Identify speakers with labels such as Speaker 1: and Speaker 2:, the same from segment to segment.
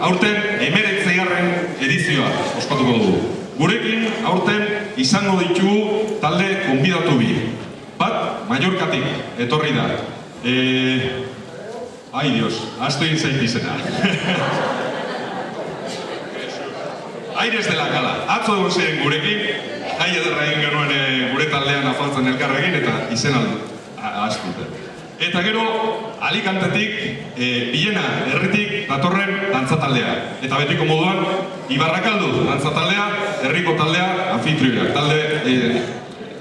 Speaker 1: aurten 19. edizioa ospatuko dugu. Gurekin aurten izango ditugu talde konbidatu bi. Bat, Mallorcatik etorri da. Ai Dios, ahaztu egin zait izena. Aires de la Cala. Atzo egon ziren gurekin, jai ederra egin genuen gure taldean afaltzen elkarrekin eta izen ahaztute. Eta gero, Alicantetik, Villena herritik datorren dantzataldea. Eta betiko moduan, Ibarrakaldu dantzataldea, herriko taldea, anfitrioak, talde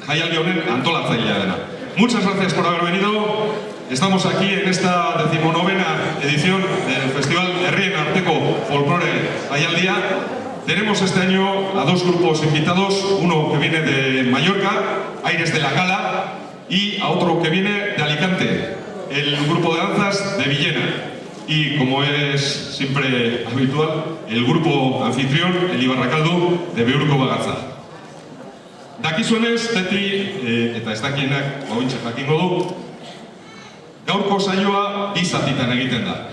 Speaker 1: jaialdi honen antolatzailea dena. Muchas gracias por haber venido. Estamos aquí en esta 19ª edición del Festival Herrien Arteko Folklore Jaialdia. Tenemos este año a dos grupos invitados, uno que viene de Mallorca, Aires de la Cala, y a otro que viene de Alicante, el grupo de danzas de Villena. Y como es siempre habitual, el grupo anfitrión, el Ibarrakaldu, de Beurko Bagatza. Dakizuenez, beti, eta ez dakienak bauintxe jakingo du, gaurko saioa bi zatitan egiten da.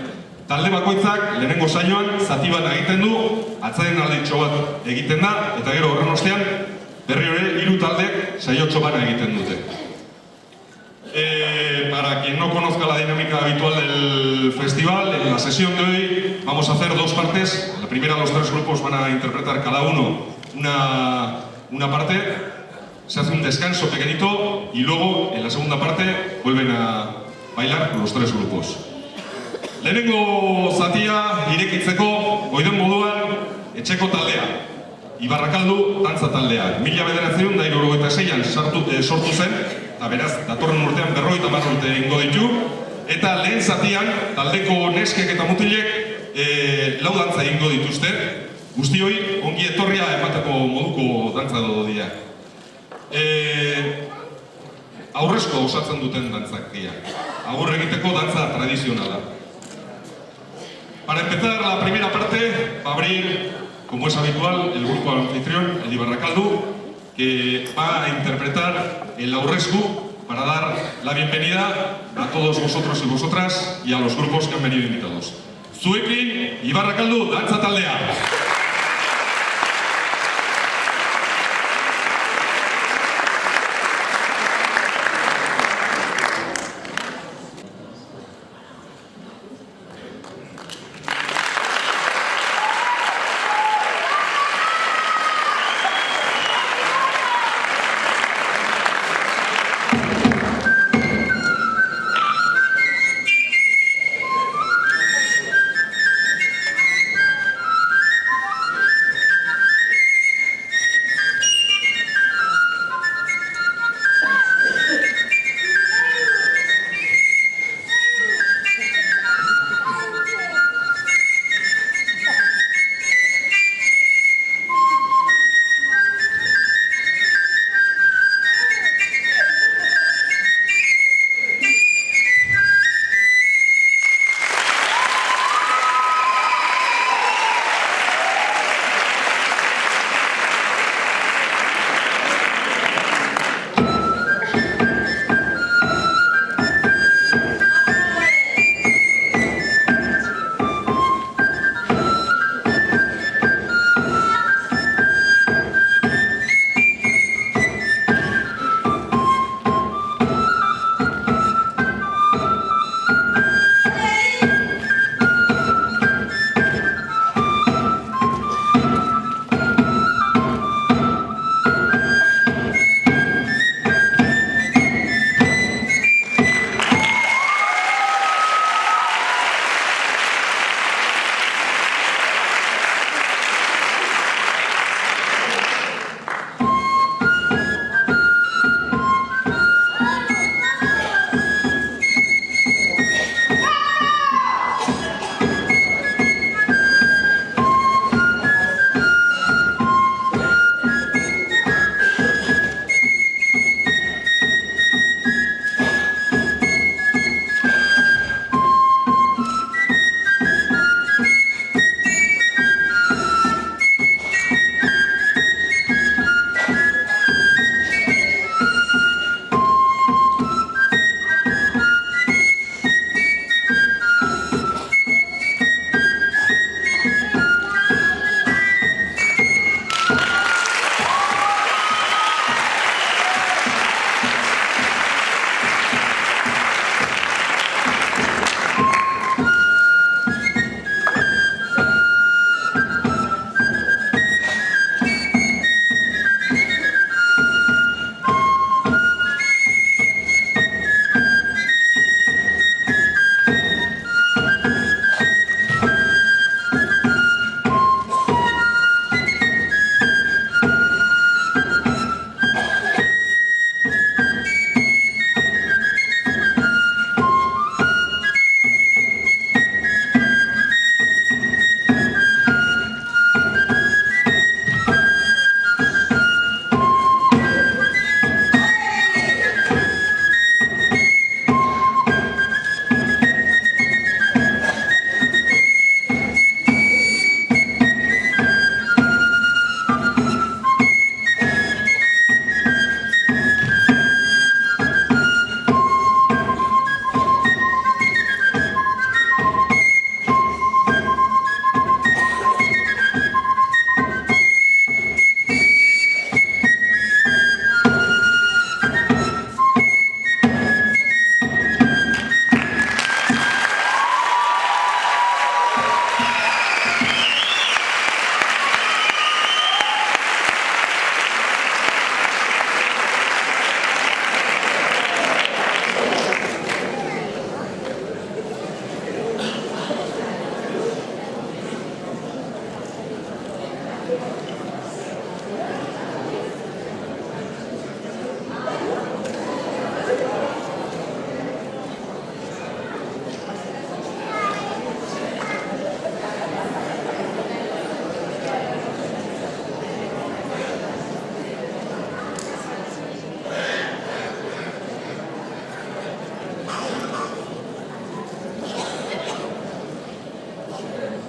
Speaker 1: Talde bakoitzak lehenengo saioan zati bat egiten du, atzaren alditxo bat egiten da, eta gero horren ostean, berri hori 3 taldeek saiotxo bana egiten dute. Para quien no conozca la dinámica habitual del festival, en la sesión de hoy vamos a hacer 2 partes. La primera, los 3 grupos van a interpretar cada uno una parte, se hace un descanso pequeñito y luego en la segunda parte vuelven a bailar los 3 grupos. Lehenengo zatia irekitzeko goiden moduan etxeko taldea, Ibarrakaldu dantza taldea. 1996an sortu zen, eta beraz, datorren urtean 50 urte egingo ditu, eta lehen zatian taldeko neskek eta mutilek 4 dantza egingo dituzte, guztioi ongi etorria emateko moduko dantza dodo dira. Aurrezko osatzen duten dantzak dira. Agur egiteko dantza tradizionala. Para empezar la primera parte, va a abrir, como es habitual, el grupo anfitrión, el Ibarrakaldu, que va a interpretar el aurresku para dar la bienvenida a todos vosotros y vosotras y a los grupos que han venido invitados. Zuekin, Ibarrakaldu, dantza taldea.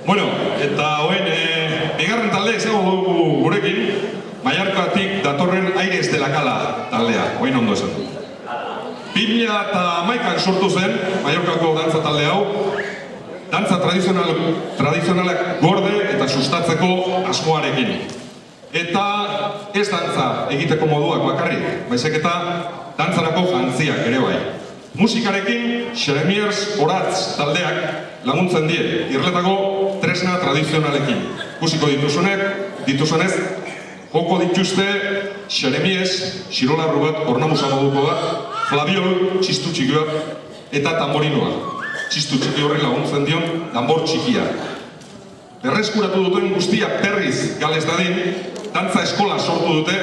Speaker 1: Bueno, eta hoen, bigarren talde izango dugu gurekin, Mallorcatik datorren Aires de la Cala taldea, hoen ondo esan. 2011an sortu zen, Mallorcako dantza talde hau, dantza tradizionalak gorde eta sustatzeko asmoarekin. Eta ez dantza egiteko moduak bakarrik, baizik eta dantzarako jantziak ere bai. Musikarekin Xeremiers Oratz taldeak laguntzen die, irletako tresna tradizionalekin. Ikusiko dituzunez, joko dituzte Xeremies, xirolarru bat, ornamusa moduko bat, flabiol, txistu txiki bat, eta tamborinoa. Txistu txiki horri laguntzen dion, danbor txikia. Berreskuratu duten guztia berriz galez dadin, dantza eskola sortu dute,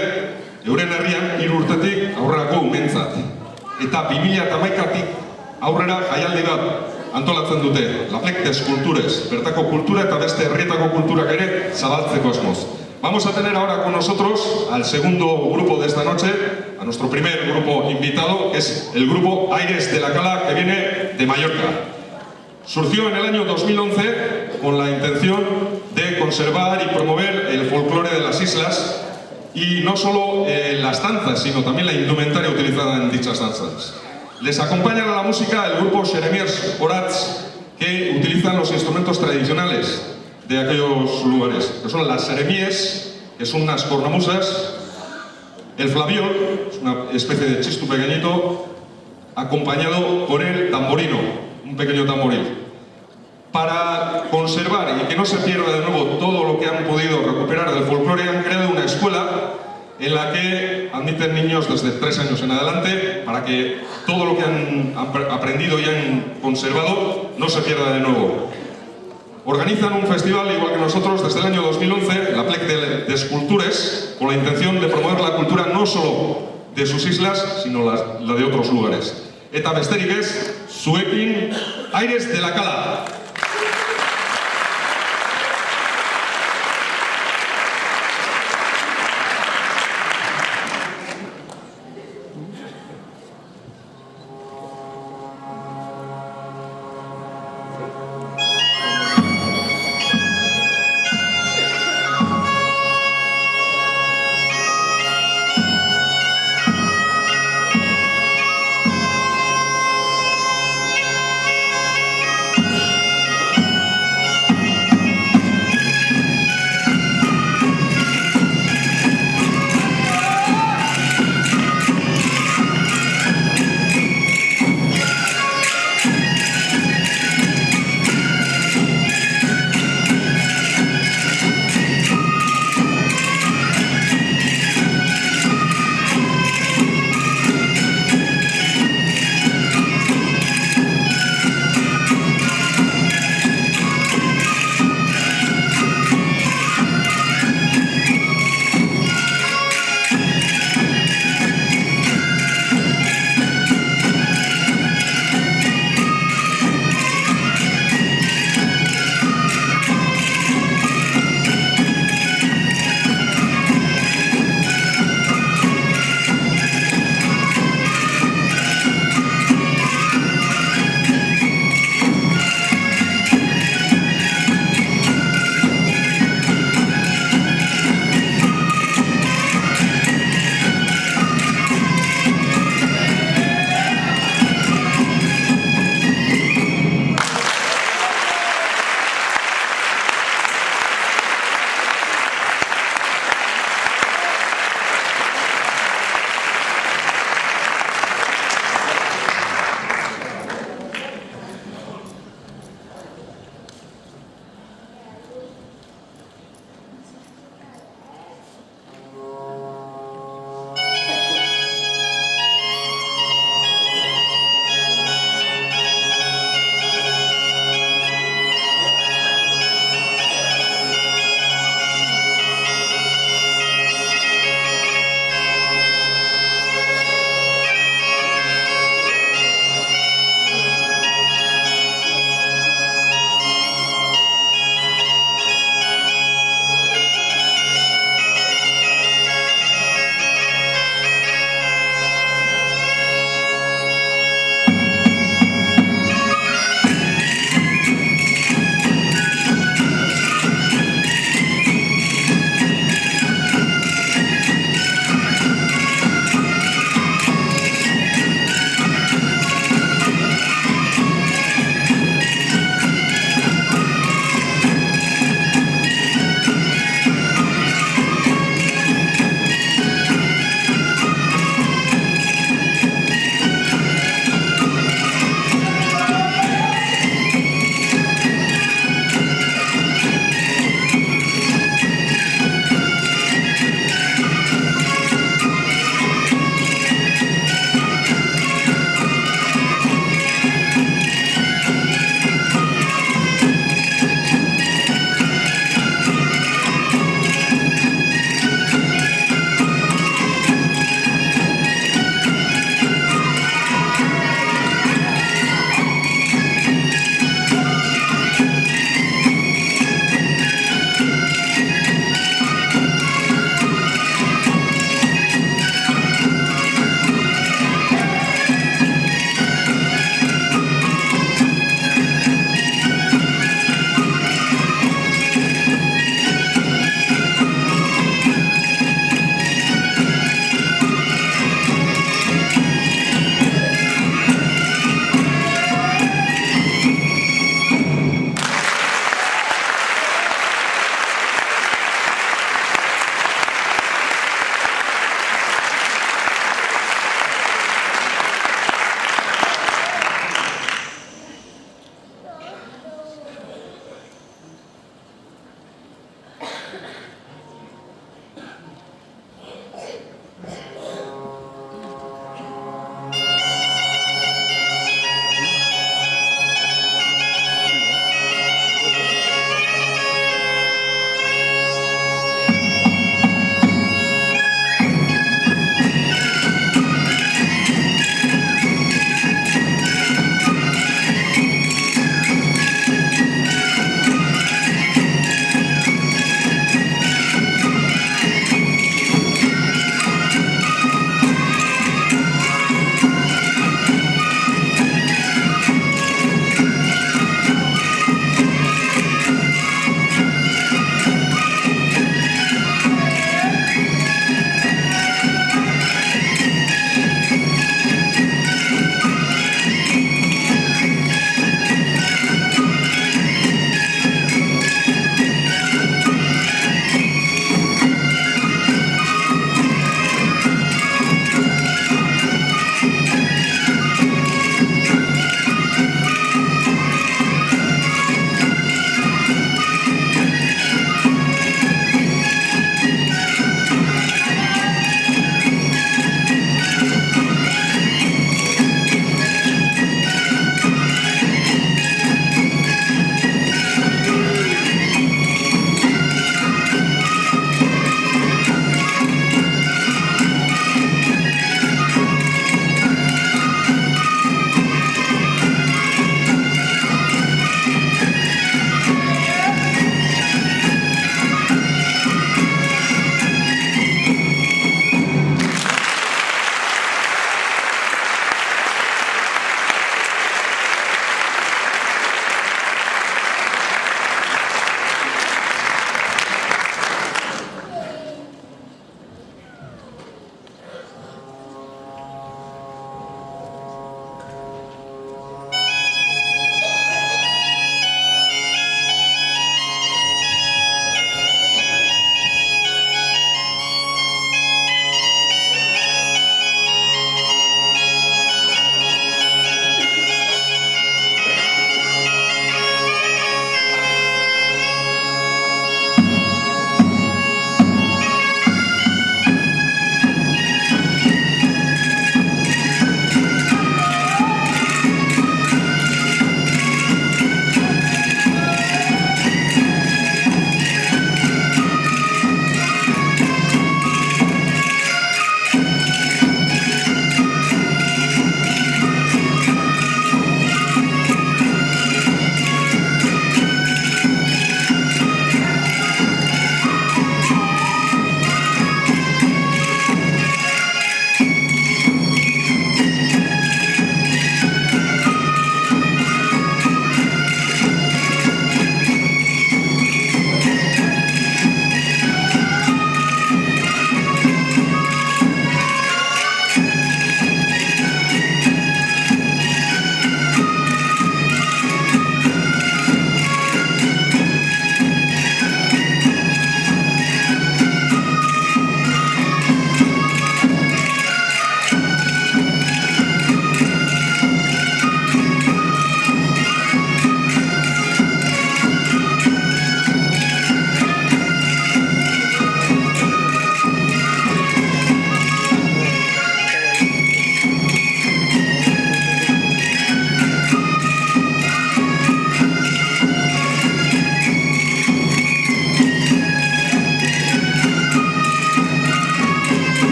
Speaker 1: euren herrian 3 urtetik aurrerako umentzat. Eta 2011tik aurrera jaialdi bat antolatzen dute, La Plec des Cultures, bertako kultura eta beste herrietako kulturak ere zabaltzeko asmoz. Vamos a tener ahora con nosotros al segundo grupo de esta noche, a nuestro primer grupo invitado, que es el grupo Aires de la Cala, que viene de Mallorca. Surgió en el año 2011 con la intención de conservar y promover el folclore de las islas y no solo las danzas, sino también la indumentaria utilizada en dichas danzas. Les acompañan a la música el grupo Xeremiers Oratz, que utilizan los instrumentos tradicionales de aquellos lugares, que son las xeremies, que son unas cornamusas, el flabiol, es una especie de chistu pequeñito, acompañado por el tamborino, un pequeño tamboril. Para conservar y que no se pierda de nuevo todo lo que han podido recuperar del folclore, han creado una escuela en la que admiten niños desde 3 años en adelante para que todo lo que han aprendido y han conservado no se pierda de nuevo. Organizan un festival, igual que nosotros, desde el año 2011, La Plec des Cultures, con la intención de promover la cultura no solo de sus islas, sino la de otros lugares. Eta besterik ez, zuekin, Aires de la Cala.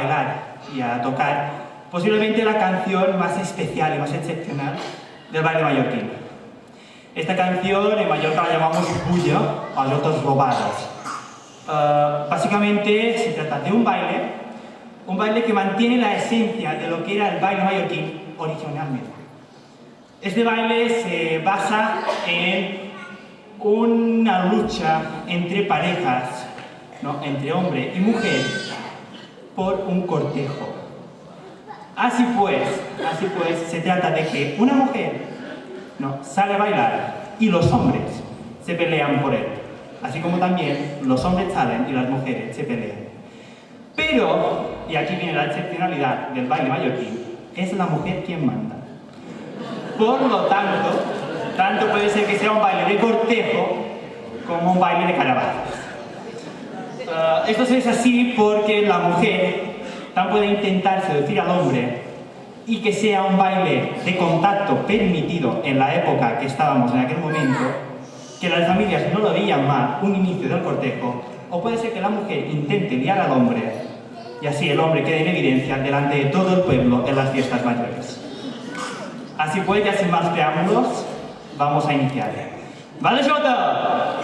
Speaker 2: bailar y a tocar posiblemente la canción más especial y más excepcional del baile mallorquín. Esta canción en Mallorca la llamamos bulla o lotos robados. Básicamente se trata de un baile que mantiene la esencia de lo que era el baile mallorquín originalmente. Este baile se basa en una lucha entre parejas, ¿no? Entre hombre y mujer, por un cortejo. Así pues, se trata de que una mujer, ¿no?, sale a bailar y los hombres se pelean por él. Así como también los hombres salen y las mujeres se pelean. Pero, y aquí viene la excepcionalidad del baile mallorquín, es la mujer quien manda. Por lo tanto puede ser que sea un baile de cortejo como un baile de caravanas. Esto es así porque la mujer también puede intentar seducir al hombre y que sea un baile de contacto permitido en la época que estábamos en aquel momento, que las familias no lo veían mal, un inicio del cortejo, o puede ser que la mujer intente liar al hombre y así el hombre quede en evidencia delante de todo el pueblo en las fiestas mayores. Así pues, ya sin más preámbulos, vamos a iniciar. ¡Vale, Jota!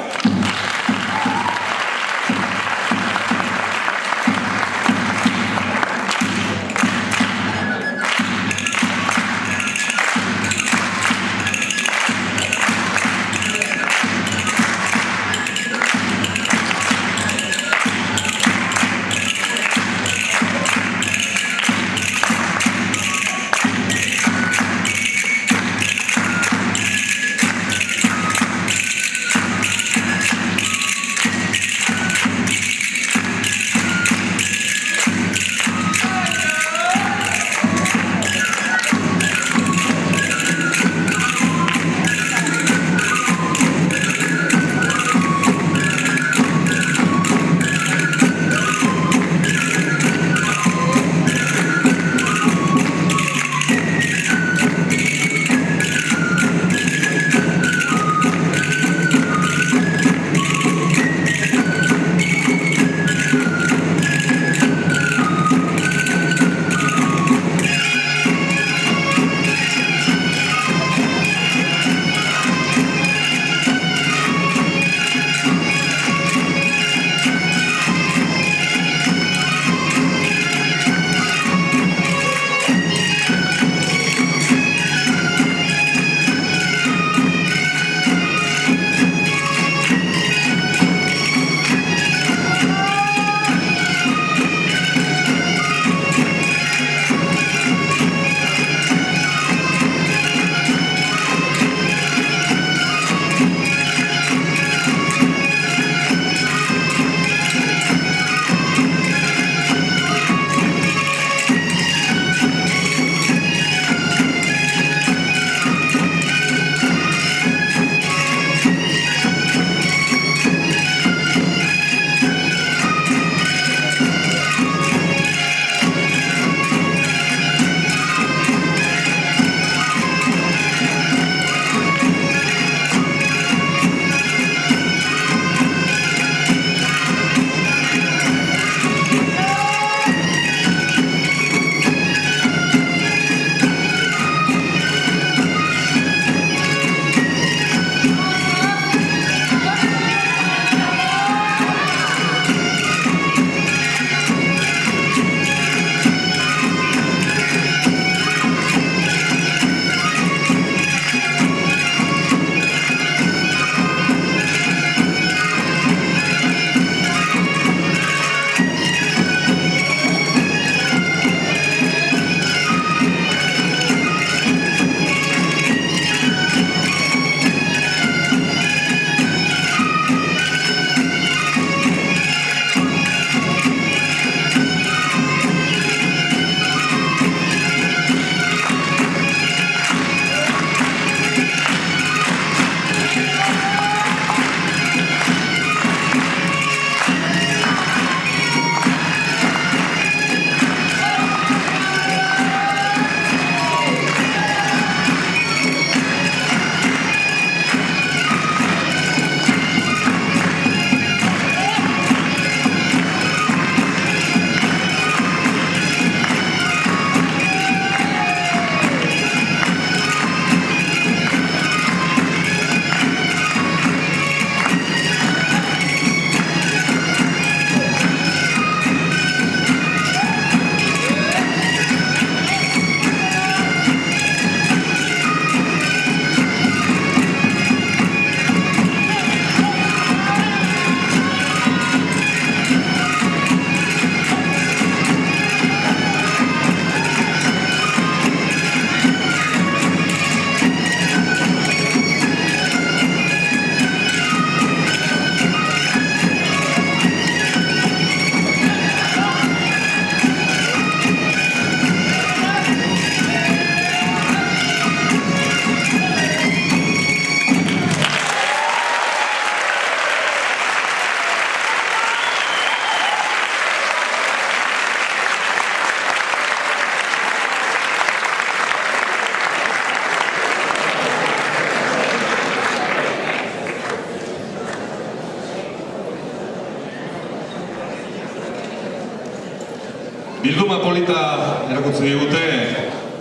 Speaker 1: Bilduma polita erakutsi digute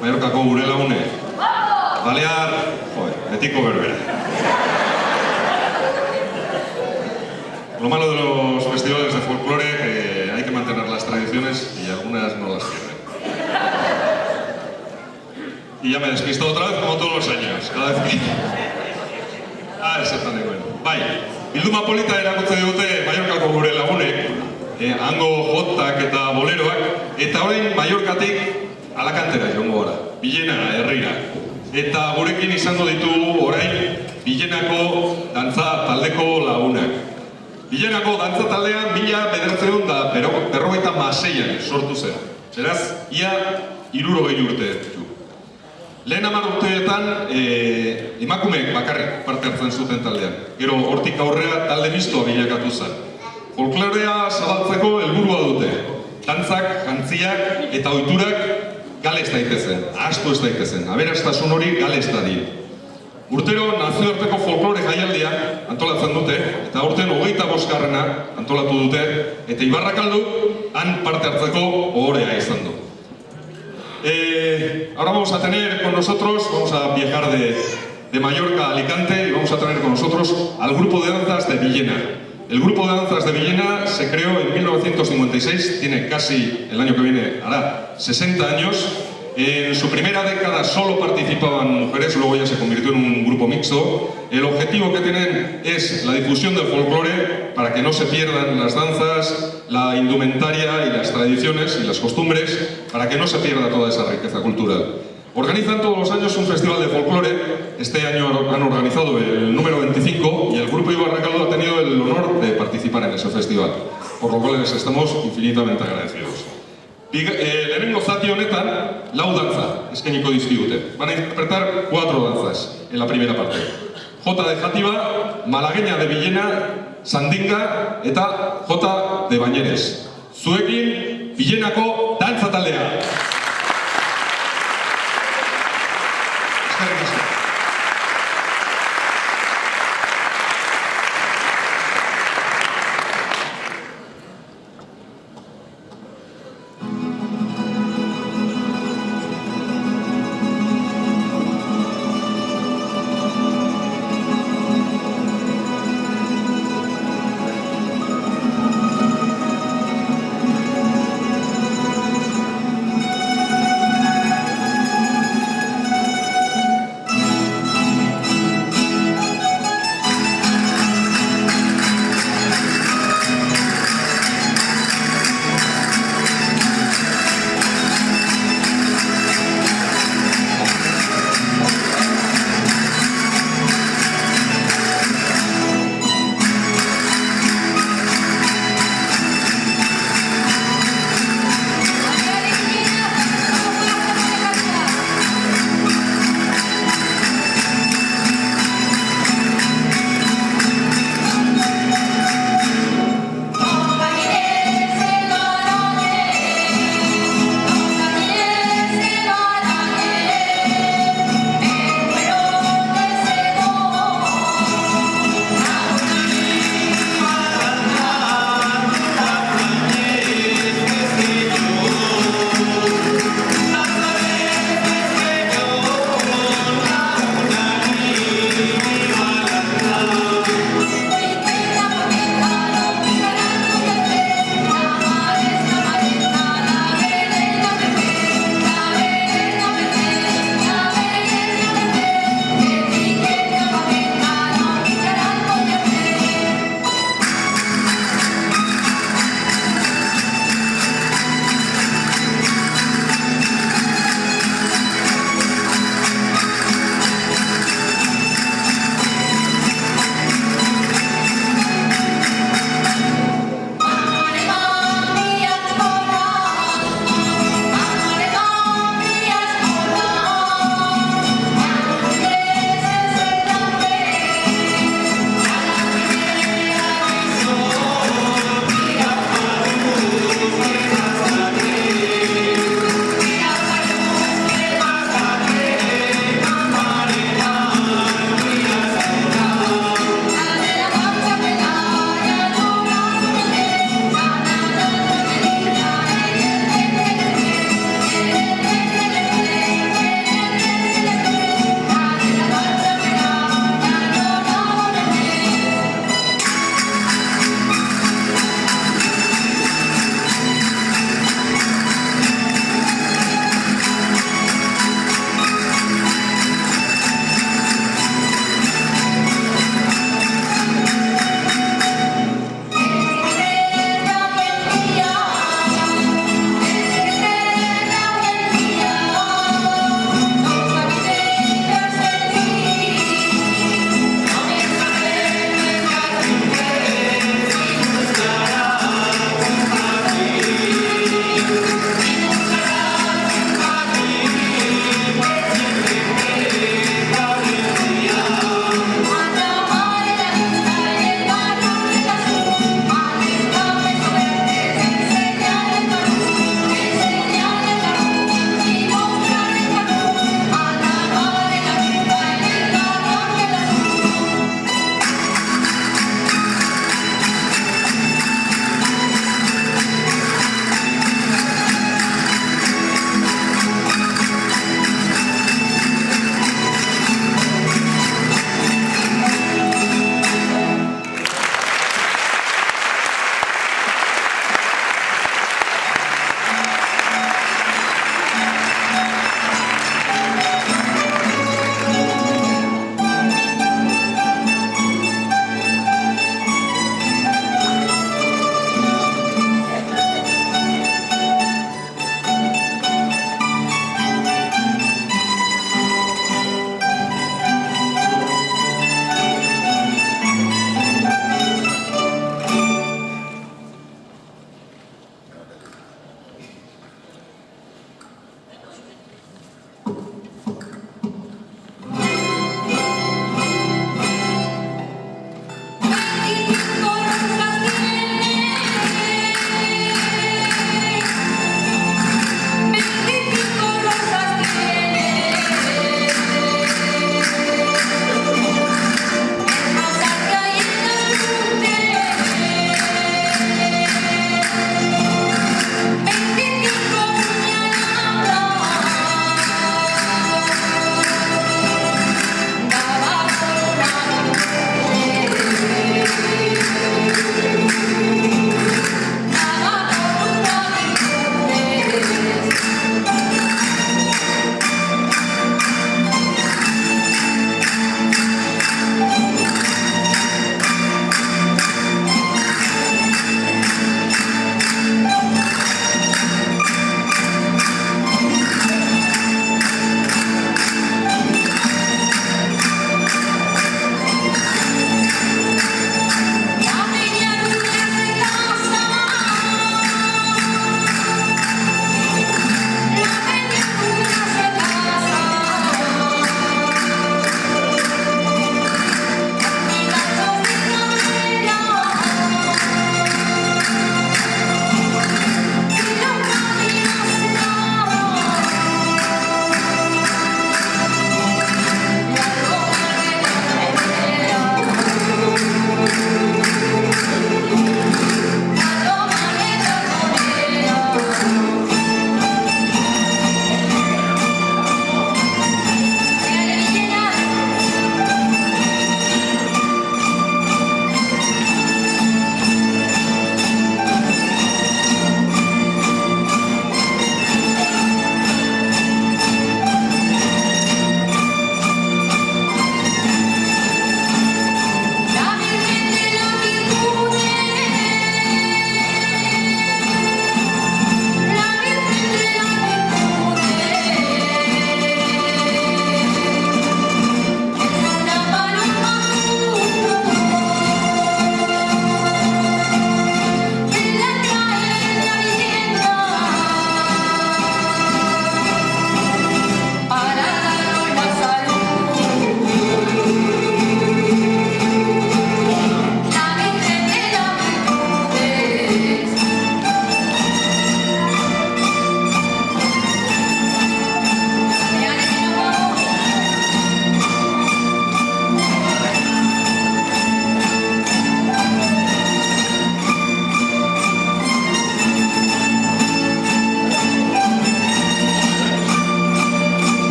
Speaker 1: Mallorcako gure lagune. Balear, betiko berbera. Lo malo de los festivales de folclore que hay que mantener las tradiciones y algunas no las pierden. Y ya me despisto otra vez como todos los años, cada vez que... ese tan de bueno. Bai, bilduma polita erakutsi digute Mallorcako gure lagunek, hango jotak eta boleroak, eta orain Mallorcatik Alakantera joango gara, Villena herrira. Eta gurekin izango ditugu orain Villenako dantza taldeko lagunak. Villenako dantza taldean 1956an sortu zen. Beraz, ia 60 urte ditu. Lehen 10 urteetan emakumeek bakarrik parte hartzen zuten taldean. Gero hortik aurrera talde mistoa bilakatu zen. Folklorea zabaltzeko helburua dute. Dantzak, jantziak eta ohiturak galez daitezen, ahaztu ez daitezen, aberastasun hori galez dadin. Urtero nazioarteko folklore jaialdia antolatzen dute, eta urten 25garrena antolatu dute, eta Ibarrakaldu han parte hartzeko ohorea izan du. Ahora vamos a tener con nosotros, vamos a viajar de Mallorca a Alicante y vamos a tener con nosotros al grupo de danzas de Villena. El grupo de danzas de Villena se creó en 1956, tiene casi, el año que viene hará 60 años. En su primera década solo participaban mujeres, luego ya se convirtió en un grupo mixto. El objetivo que tienen es la difusión del folclore para que no se pierdan las danzas, la indumentaria y las tradiciones y las costumbres, para que no se pierda toda esa riqueza cultural. Organizan todos los años un festival de folclore. Este año han organizado el número 25 y el grupo Ibarrakaldu ha tenido el honor de participar en ese festival, por lo cual les estamos infinitamente agradecidos. Lehenengo zati honetan, lau dantza eskainiko dizkigute. Van a interpretar 4 danzas en la primera parte. Jota de Játiva, Malagueña de Villena, Sandinga eta Jota de Bañeres. Zuekin, Villenako dantza taldea.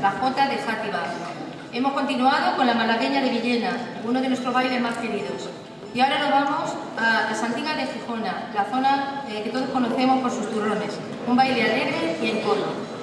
Speaker 3: la Jota de Játiva. Hemos continuado con la malagueña de Villena, uno de nuestros bailes más queridos. Y ahora nos vamos a la Santiga de Gijona, la zona que todos conocemos por sus turrones. Un baile alegre y en coro.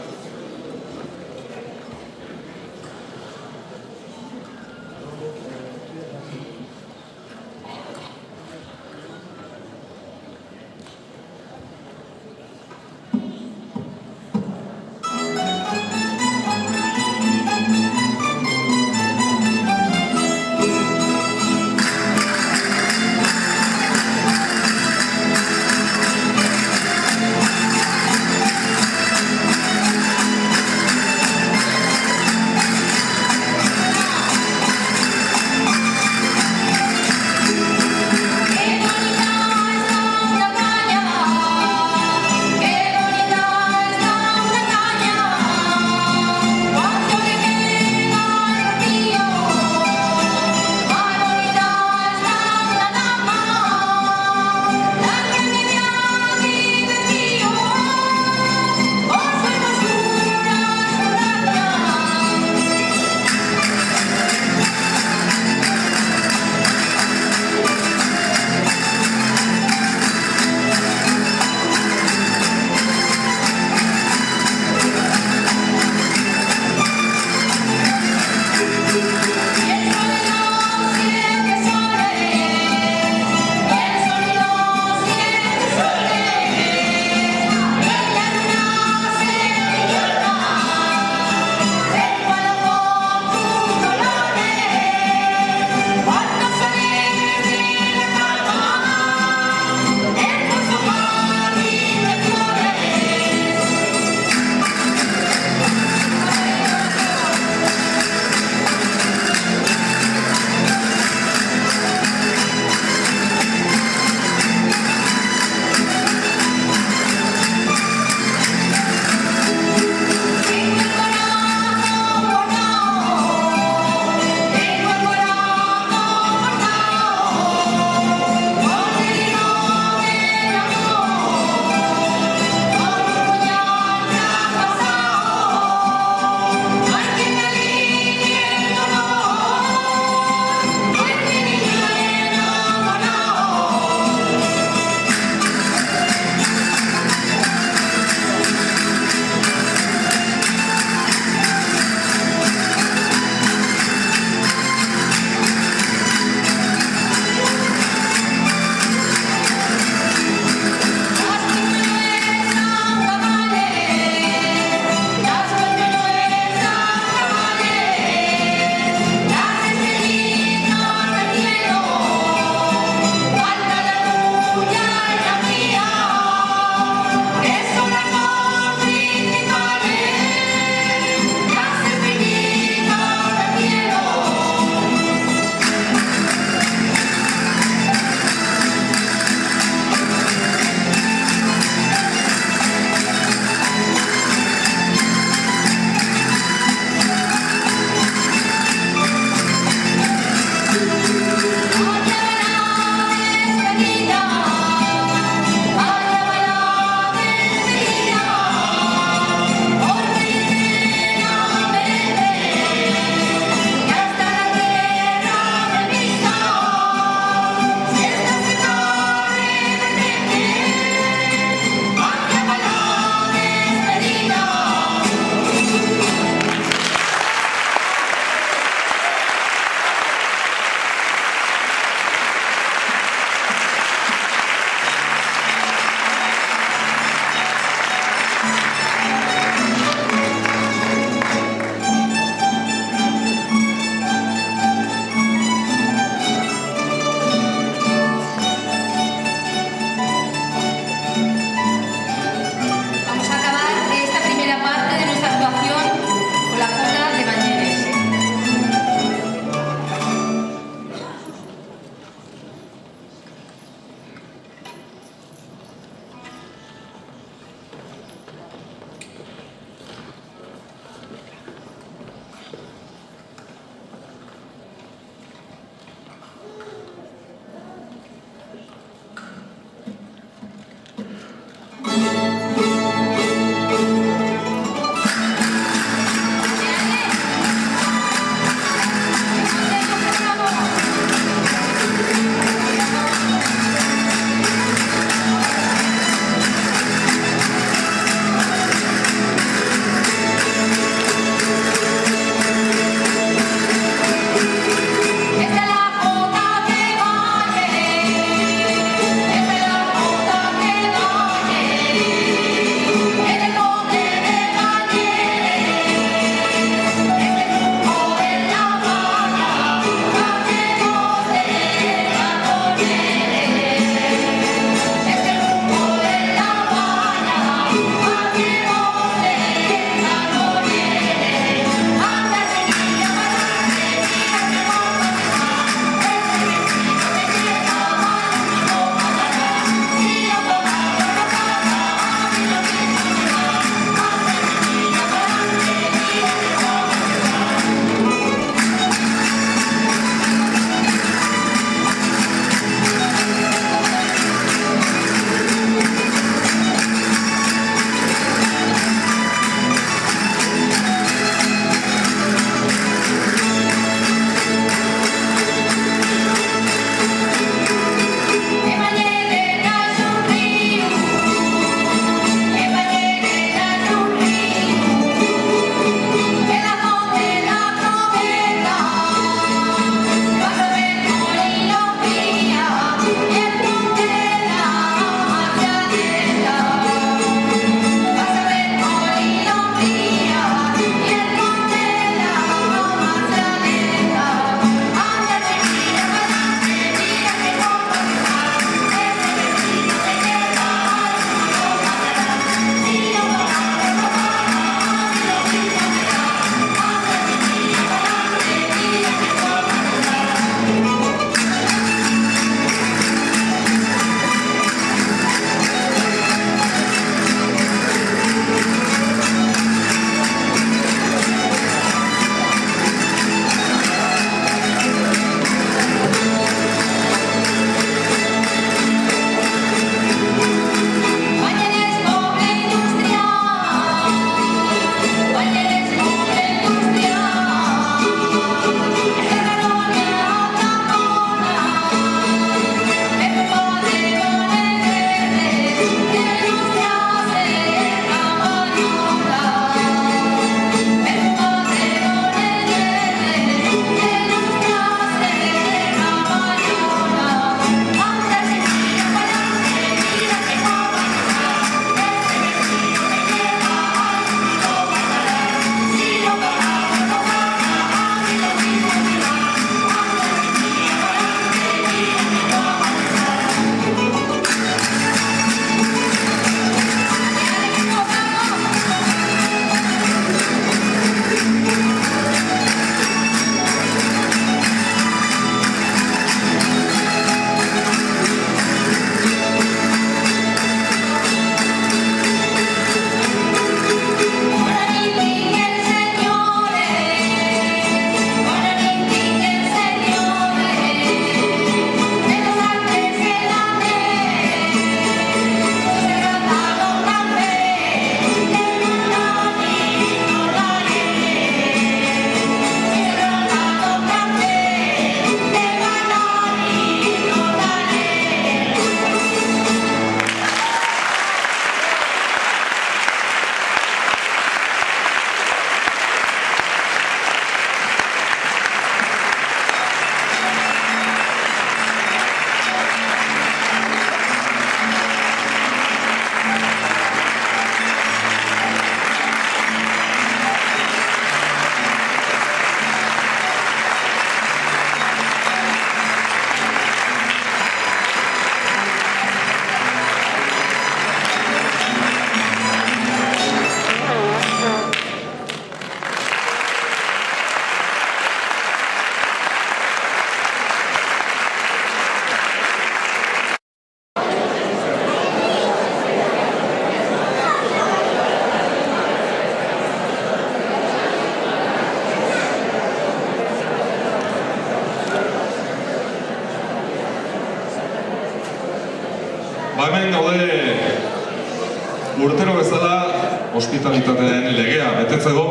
Speaker 1: ospitalitateen legea betetzeko,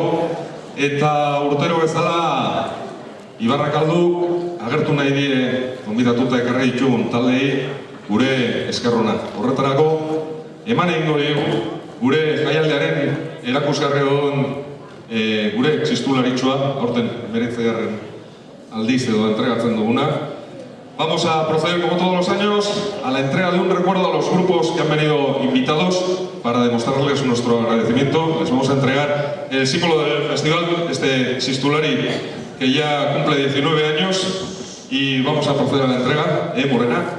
Speaker 1: eta urtero bezala Ibarrakalduk agertu nahi die gonbidatuta ekarri ditugun taldei gure eskerrona. Horretarako, eman egingo dugu gure jaialdiaren erakusgarri gure txistularitxoa, aurten 19. aldiz edo entregatzen duguna. Vamos a proceder, como todos los años, a la entrega de un recuerdo a los grupos que han venido invitados para demostrarles nuestro agradecimiento. Les vamos a entregar el símbolo del festival, este Txistulari, que ya cumple 19 años, y vamos a proceder a la entrega. Morena.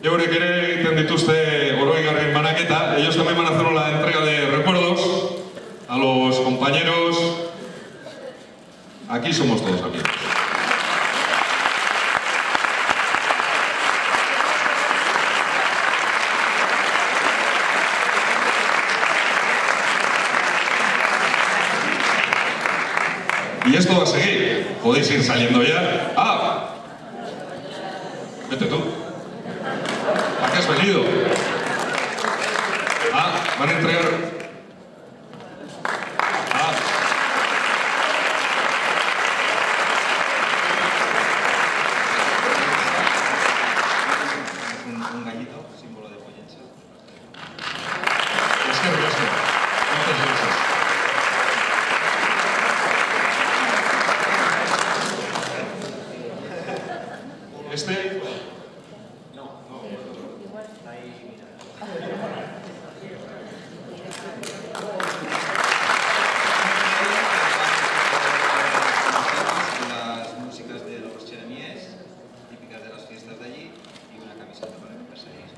Speaker 1: Eurek ere egiten dituzte oroigarrien banaketa. Ellos también van a hacer la entrega de recuerdos a los compañeros. Aquí somos todos amigos. Y esto va a seguir. Podéis ir saliendo ya. ¡Ah! Vete tú. ¿A qué has venido? Ah, van a entregar... Ah.
Speaker 4: Un gallito, símbolo de Pollensa.
Speaker 1: Es que riesgo. Muchas gracias. Este...
Speaker 4: Las músicas de los cheremíes, típicas de las fiestas de allí, y una camiseta para que perseguís.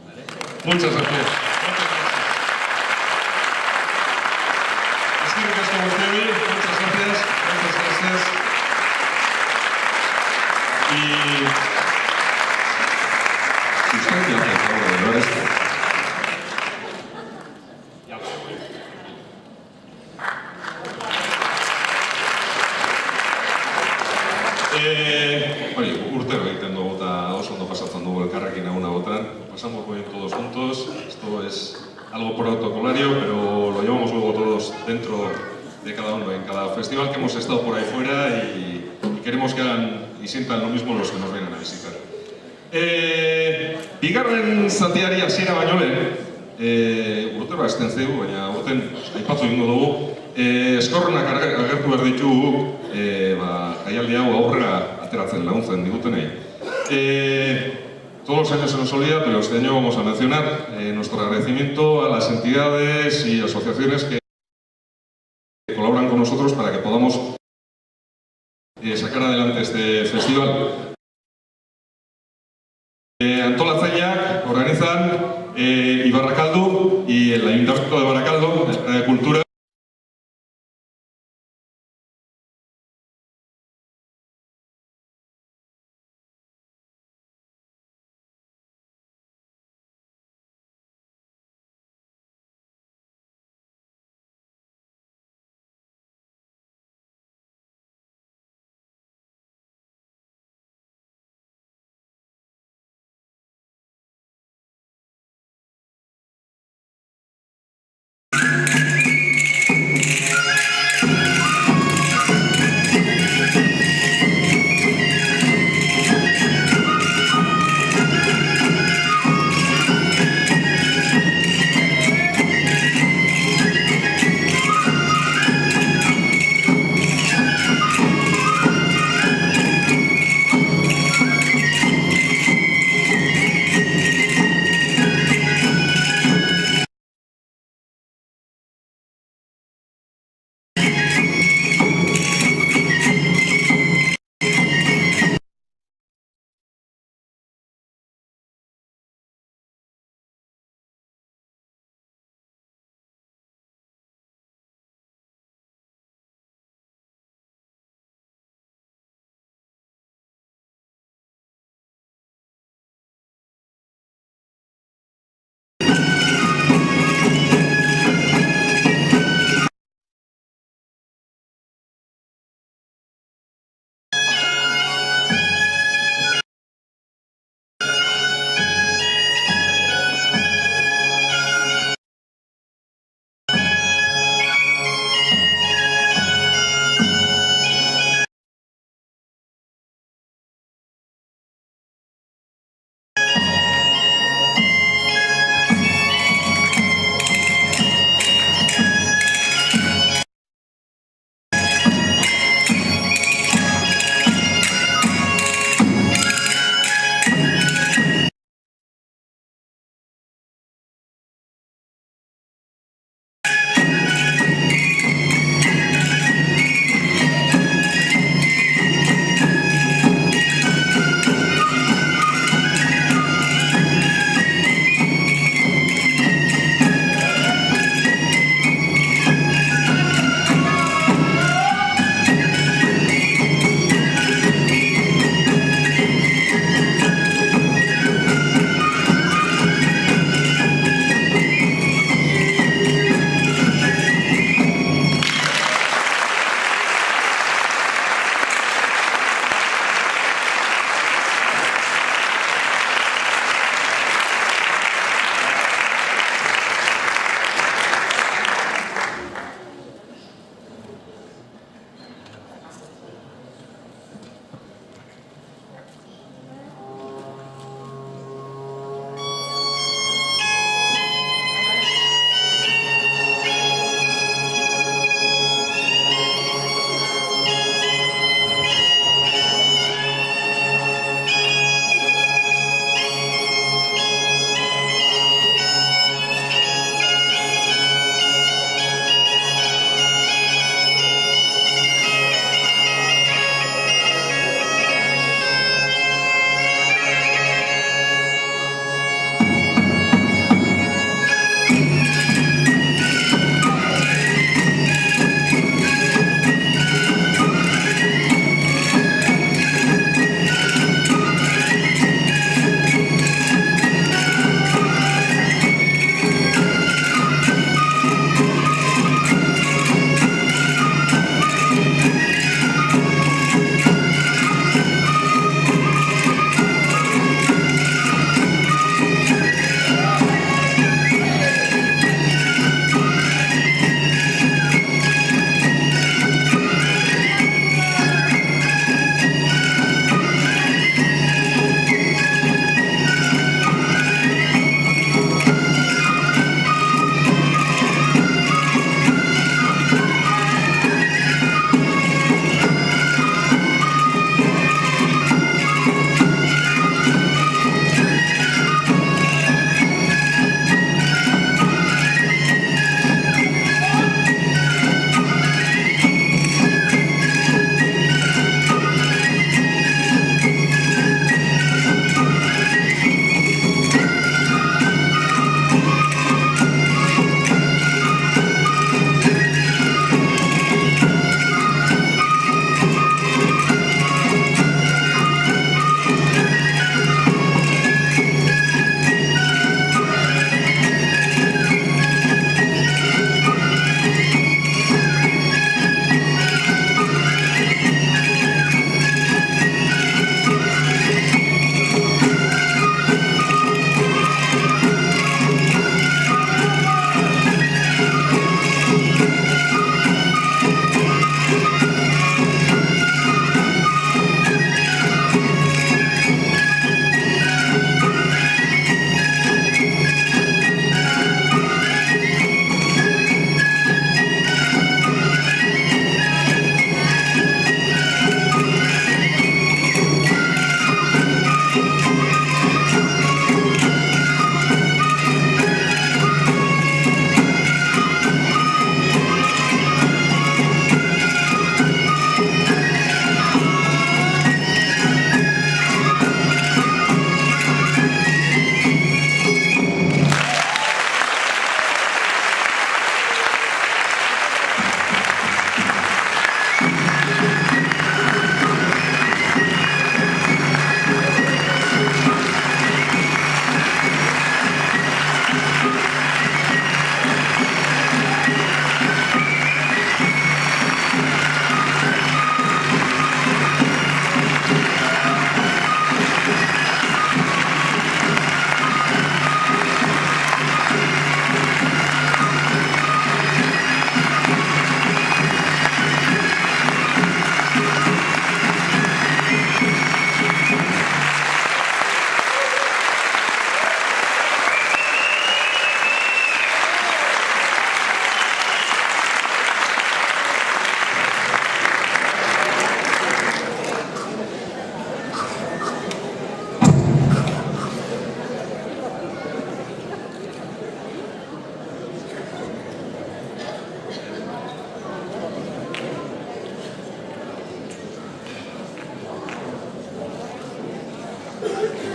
Speaker 4: ¿Vale?
Speaker 1: Muchas gracias. Es que muchas gracias. Muchas gracias. Y usted ya me acaba de llevar esto. Ya lo voy. Oye, urtero egiten dugu eta oso ondo pasatzen dugu elkarrekin a una otra. Pasamos muy bien todos juntos. Esto es algo protocolario, pero lo llevamos luego todos dentro de cada uno, en cada festival que hemos estado por ahí fuera, y queremos que hagan y sientan lo mismo los que nos vienen a visitar. Bigarren zatiari hasiera baino lehen, urtero hasten zeu, baina urten aipatu egingo dugu, eskorrenak agertu behar ditugu jaialdi hau aurrera ateratzen laguntzen digutenei. Todos los años se nos olvida, pero este año vamos a mencionar nuestro agradecimiento a las entidades y asociaciones que colaboran con nosotros para que podamos sacar adelante este festival. Antolatzaileak organizan Ibarrakaldu y el Ayuntamiento de Barakaldo, Cultura.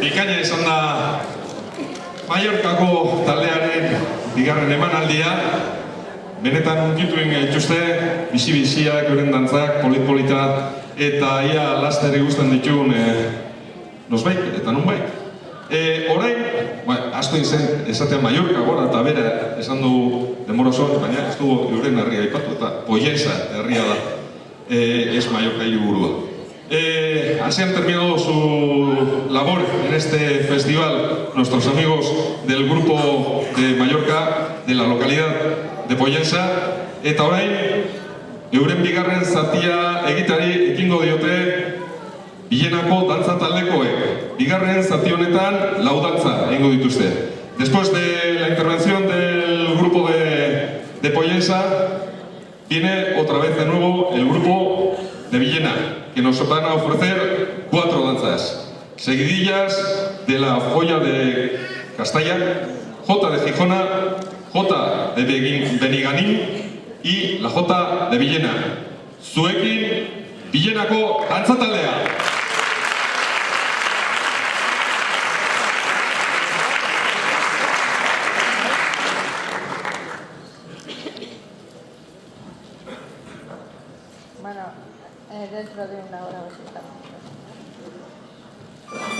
Speaker 1: bikaina izan da Mallorcako taldearen bigarren emanaldia. Benetan unkituen gaituzte, bizi-biziak, euren dantzak, polit-polita, eta ia laster igusten dituen nosbait eta nunbait. Orain, asto izen esatean Mallorca gora eta bera esan du demoroson, baina ez du euren herria aipatu eta Pollensa herria da, es Mallorca hiriburua. Así han terminado su labor en este festival nuestros amigos del grupo de Mallorca, de la localidad de Pollensa, eta orain euren bigarren zatia egitari ekingo diote Villenako dantza taldekoek. Bigarren zati honetan lau dantza egingo dituzte. Después de la intervención del grupo de Pollensa, viene otra vez de nuevo el grupo de Villena, que nos van a ofrecer 4 danzas seguidillas de la joya de Castalla, Jota de Gijona, Jota de Beniganín y la Jota de Villena. Zuekin, Villenako dantza taldea.
Speaker 3: Bueno, dentro de una hora o así estamos.
Speaker 5: Muy bonito.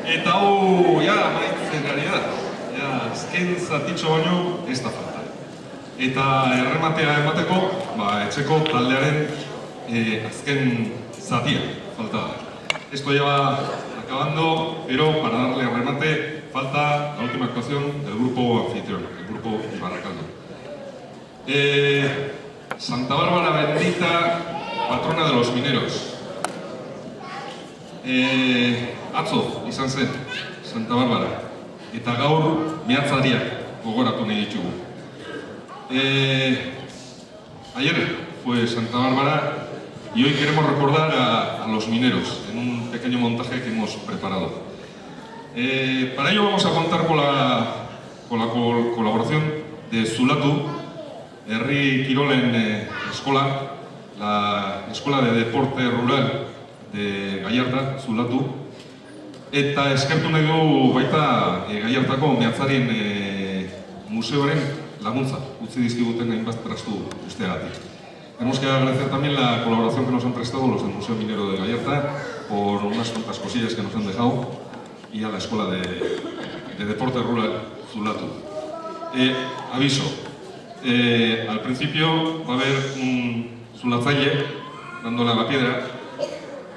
Speaker 1: Eta hau, ja, amaitzen ari da. Ja, azken zatitxo baino ez da falta. Eta errematea emateko, etxeko taldearen azken zatia falta da. Esto ya va acabando, pero para darle remate falta la última actuación del grupo anfitrión, el grupo Barracaldo. Santa Bárbara Bendita, patrona de los mineros. Atzo izan zen, Santa Bárbara, eta gaur mehatzariak gogoratu nahi ditugu. Ayer fue Santa Bárbara y hoy queremos recordar a los mineros en un pequeño montaje que hemos preparado. Para ello vamos a contar con la colaboración de Zulatu, Herri Kirolen Eskola, la Escuela de Deporte Rural de Gallarta, Zulatu, eta eskertu nahi du baita Gallartako mehatzarien museoaren laguntza, utzi dizkiguten hainbat trastu usteagatik. Tenemos que agradecer también la colaboración que nos han prestado los del Museo Minero de Gallarta por unas cuantas cosillas que nos han dejado y a la Escuela de Deporte Rural Zulatu. Aviso, al principio va a haber un zulatzaile dándole a la piedra.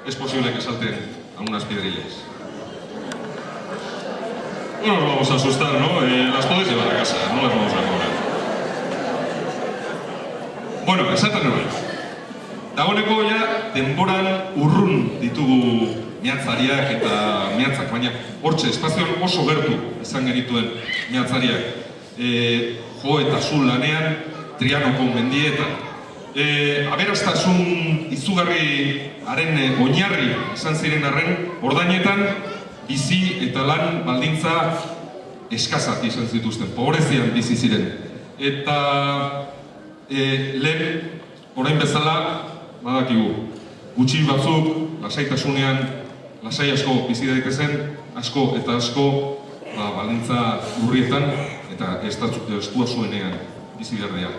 Speaker 1: Es posible que salten algunas piedrillas. No nos vamos a asustar, ¿no? Las podéis llevar a casa, no las vamos a cobrar. Bueno, esaten hori. Dagoeneko ja denboran urrun ditugu mehatzariak eta mehatzak, baina hortxe, espazioan oso gertu izan genituen mehatzariak. Jo eta zu lanean Trianoko mendietan. Aberastasun izugarri haren oinarri izan ziren arren, ordainetan bizi eta lan baldintza eskazak izan zituzten, pobrezian bizi ziren. Eta lehen, orain bezala, badakigu, gutxi batzuk, lasaitasunean, lasai asko bizi daitezen, asko eta asko baldintza urrietan eta estua zuenean bizi berdea.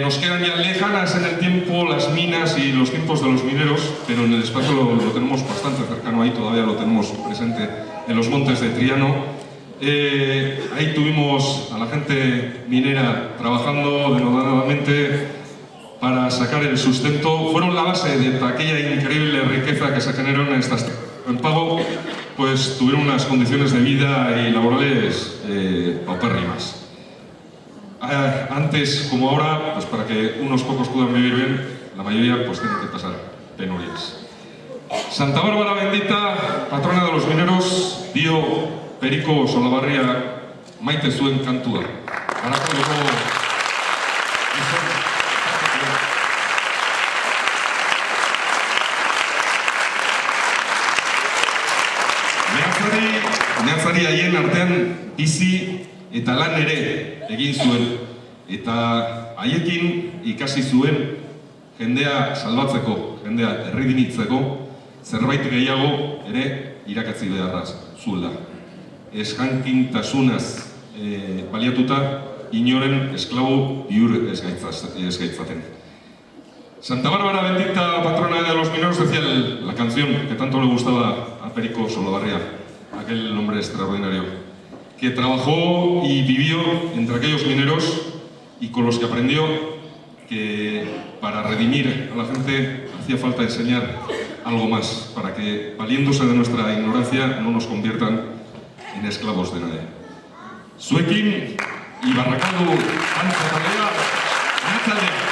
Speaker 1: Nos quedan ya lejanas en el tiempo las minas y los tiempos de los mineros, pero en el espacio lo tenemos bastante cercano ahí, todavía lo tenemos presente en los montes de Triano. Ahí tuvimos a la gente minera trabajando denodadamente para sacar el sustento. Fueron la base de aquella increíble riqueza que se generó en estas tierras. En pago, pues tuvieron unas condiciones de vida y laborales paupérrimas. Antes como ahora, pues para que unos pocos puedan vivir bien, la mayoría pues tienen que pasar penurias. Santa Bárbara Bendita, patrona de los mineros, dio Periko Solabarria maite zuen kantua. Barakaloko mehatzari haien artean bizi eta lan ere egin zuen. Eta haiekin ikasi zuen jendea salbatzeko, jendea erridinitzeko, zerbait gehiago ere irakatzi beharraz zuela. Eskankintasunaz baliatuta inoren esklabo bihur ez gaitzaten. Santa Bárbara Bendita, patrona de los mineros, decía la canción que tanto le gustaba a Periko Solabarria, aquel hombre extraordinario, que trabajó y vivió entre aquellos mineros y con los que aprendió que para redimir a la gente hacía falta enseñar algo más, para que, valiéndose de nuestra ignorancia, no nos conviertan en esclavos de nadie. Zuekin y Barracaldo, Antza Taldea, Mehatzalde.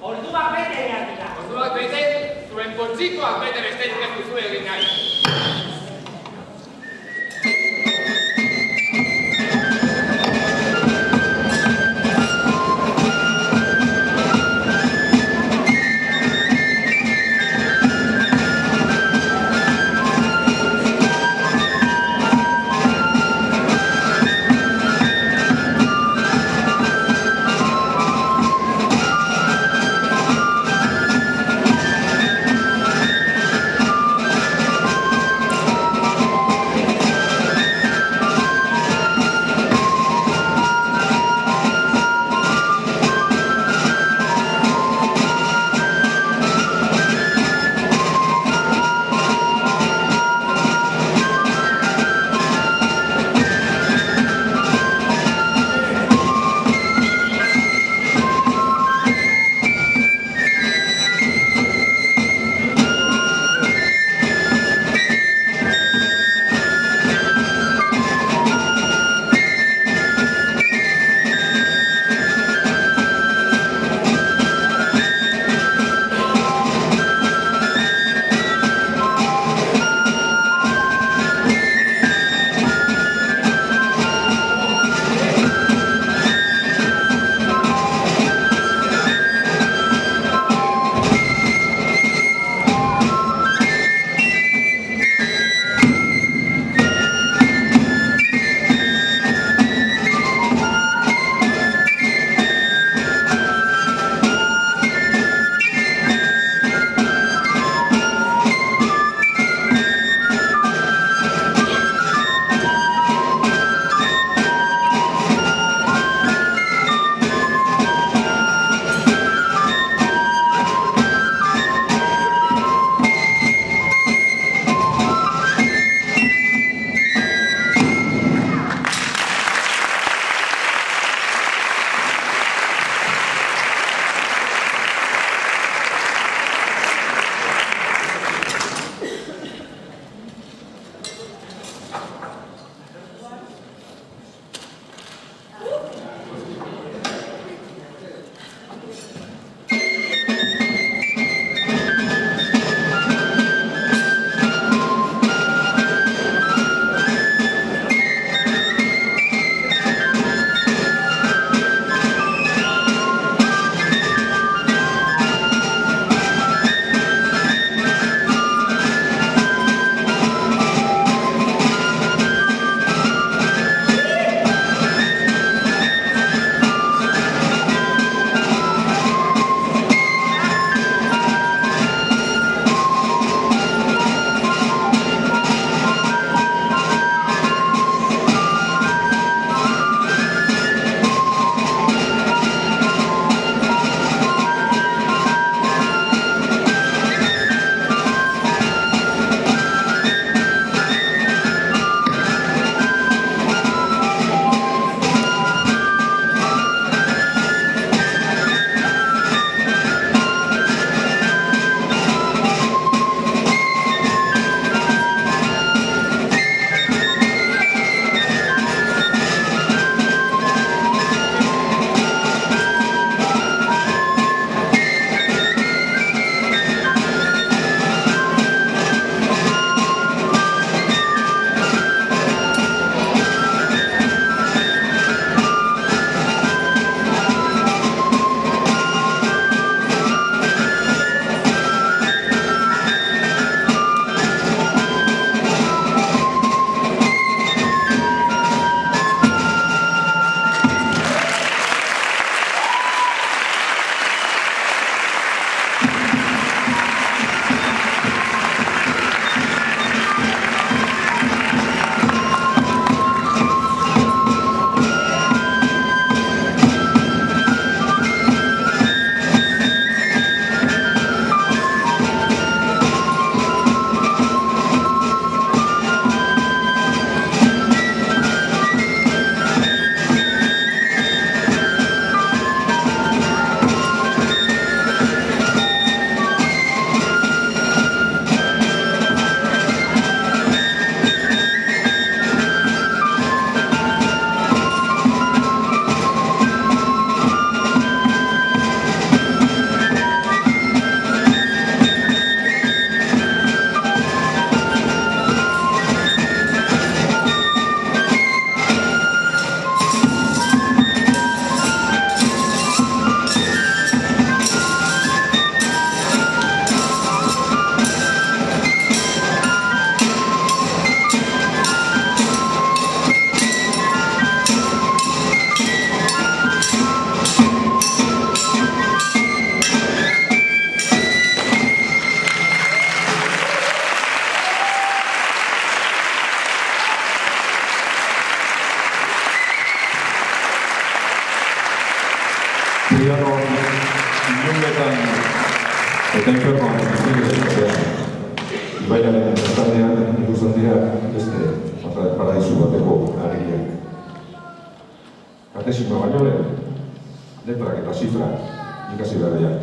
Speaker 2: Orduak bete behar dira.
Speaker 5: Orduak bete, zuen poltsikoak bete besterik ez duzu egin nahi.
Speaker 6: Eta infernoan ibaiaren bestaldean ikusten dira beste paradisu bateko agiriak. Katesimoa baino lehen, letrak eta zifrak ikasi behar dira.